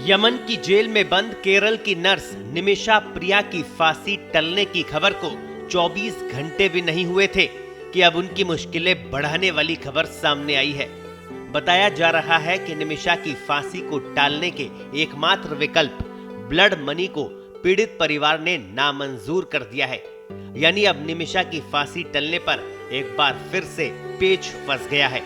Yemen की jail में बंद केरल की नर्स निमिषा प्रिया की फांसी टलने की खबर को 24 घंटे भी नहीं हुए थे कि अब उनकी मुश्किलें बढ़ाने वाली खबर सामने आई है। बताया जा रहा है कि निमिषा की फांसी को टालने के एकमात्र विकल्प ब्लड मनी को पीड़ित परिवार ने नामंजूर कर दिया है। यानी अब निमिषा की फांसी टलने पर एक बार फिर से पेच फंस गया है।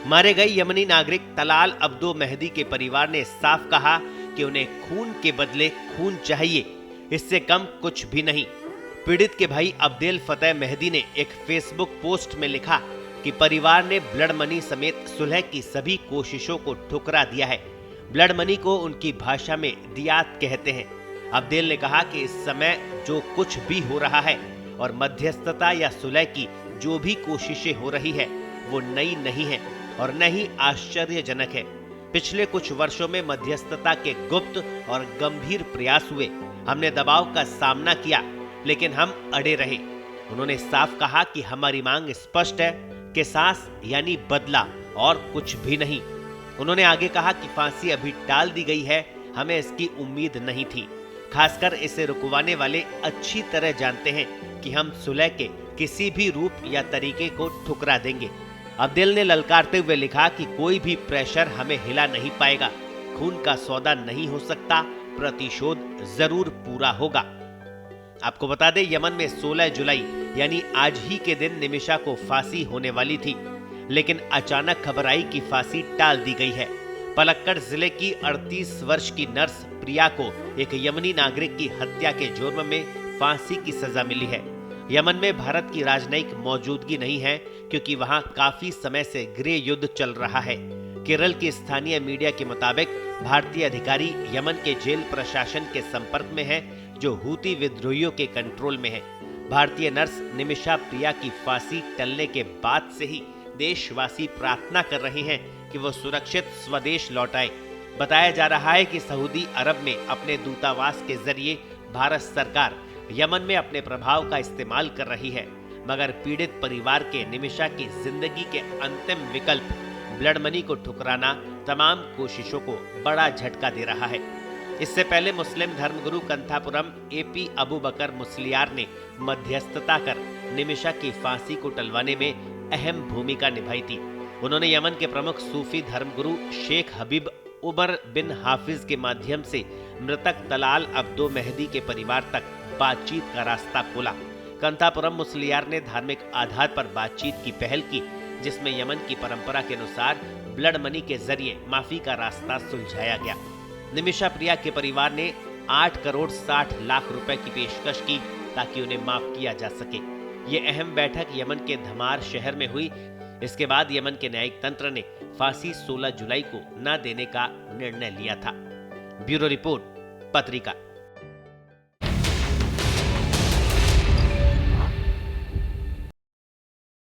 मारे गए यमनी नागरिक तलाल अब्दो मेहदी के परिवार ने साफ कहा कि उन्हें खून के बदले खून चाहिए, इससे कम कुछ भी नहीं। पीड़ित के भाई अब्देल फतेह मेहदी ने एक फेसबुक पोस्ट में लिखा कि परिवार ने ब्लड मनी समेत सुलह की सभी कोशिशों को ठुकरा दिया है। ब्लड मनी को उनकी भाषा में दियात कहते हैं। अब्देल ने कहा कि इस समय जो कुछ भी हो रहा है और मध्यस्थता या सुलह की जो भी कोशिशें हो रही है वो नई नहीं है और न ही आश्चर्यजनक है। पिछले कुछ वर्षों में मध्यस्थता के गुप्त और गंभीर प्रयास हुए। हमने दबाव का सामना किया लेकिन हम अड़े रहे। उन्होंने साफ कहा कि हमारी मांग स्पष्ट है कि सास यानी बदला और कुछ भी नहीं। उन्होंने आगे कहा कि फांसी अभी टाल दी गई है, हमें इसकी उम्मीद नहीं थी। खासकर इसे रुकवाने वाले अच्छी तरह जानते हैं कि हम सुलह के किसी भी रूप या तरीके को ठुकरा देंगे। अब्देल ने ललकारते हुए लिखा कि कोई भी प्रेशर हमें हिला नहीं पाएगा। खून का सौदा नहीं हो सकता, प्रतिशोध जरूर पूरा होगा। आपको बता दें, यमन में 16 जुलाई यानी आज ही के दिन निमिषा को फांसी होने वाली थी, लेकिन अचानक खबर आई कि फांसी टाल दी गई है। पलक्कड़ जिले की 38 वर्ष की नर्स प्रिया को एक यमनी नागरिक की हत्या के जुर्म में फांसी की सजा मिली है। यमन में भारत की राजनयिक मौजूदगी नहीं है क्योंकि वहां काफी समय से गृह युद्ध चल रहा है। केरल की स्थानीय मीडिया के मुताबिक भारतीय अधिकारी यमन के जेल प्रशासन के संपर्क में हैं, जो हूती विद्रोहियों के कंट्रोल में है। भारतीय नर्स निमिषा प्रिया की फांसी टलने के बाद से ही देशवासी प्रार्थना कर रहे हैं कि वो सुरक्षित स्वदेश लौट आए। बताया जा रहा है कि सऊदी अरब में अपने दूतावास के जरिए भारत सरकार यमन में अपने प्रभाव का इस्तेमाल कर रही है, मगर पीड़ित परिवार के निमिषा की जिंदगी के अंतिम विकल्प ब्लड मनी को ठुकराना तमाम कोशिशों को बड़ा झटका दे रहा है। इससे पहले मुस्लिम धर्मगुरु कंथापुरम एपी अबू बकर मुस्लियार ने मध्यस्थता कर निमिषा की फांसी को टलवाने में अहम भूमिका निभाई थी। उन्होंने यमन के प्रमुख सूफी धर्मगुरु शेख हबीब उमर बिन हाफिज के माध्यम से मृतक तलाल अब्दो मेहदी के परिवार तक बातचीत का रास्ता खोला। कंथापुरम मुस्लियार ने धार्मिक आधार पर बातचीत की पहल की, जिसमें यमन की परंपरा के अनुसार ब्लड मनी के जरिए माफी का रास्ता सुलझाया गया। निमिषा प्रिया के परिवार ने 8 करोड़ 60 लाख रुपए की पेशकश की ताकि उन्हें माफ किया जा सके। ये अहम बैठक यमन के धमार शहर में हुई। इसके बाद यमन के न्यायिक तंत्र ने फांसी 16 जुलाई को न देने का निर्णय लिया था। ब्यूरो रिपोर्ट, पत्रिका।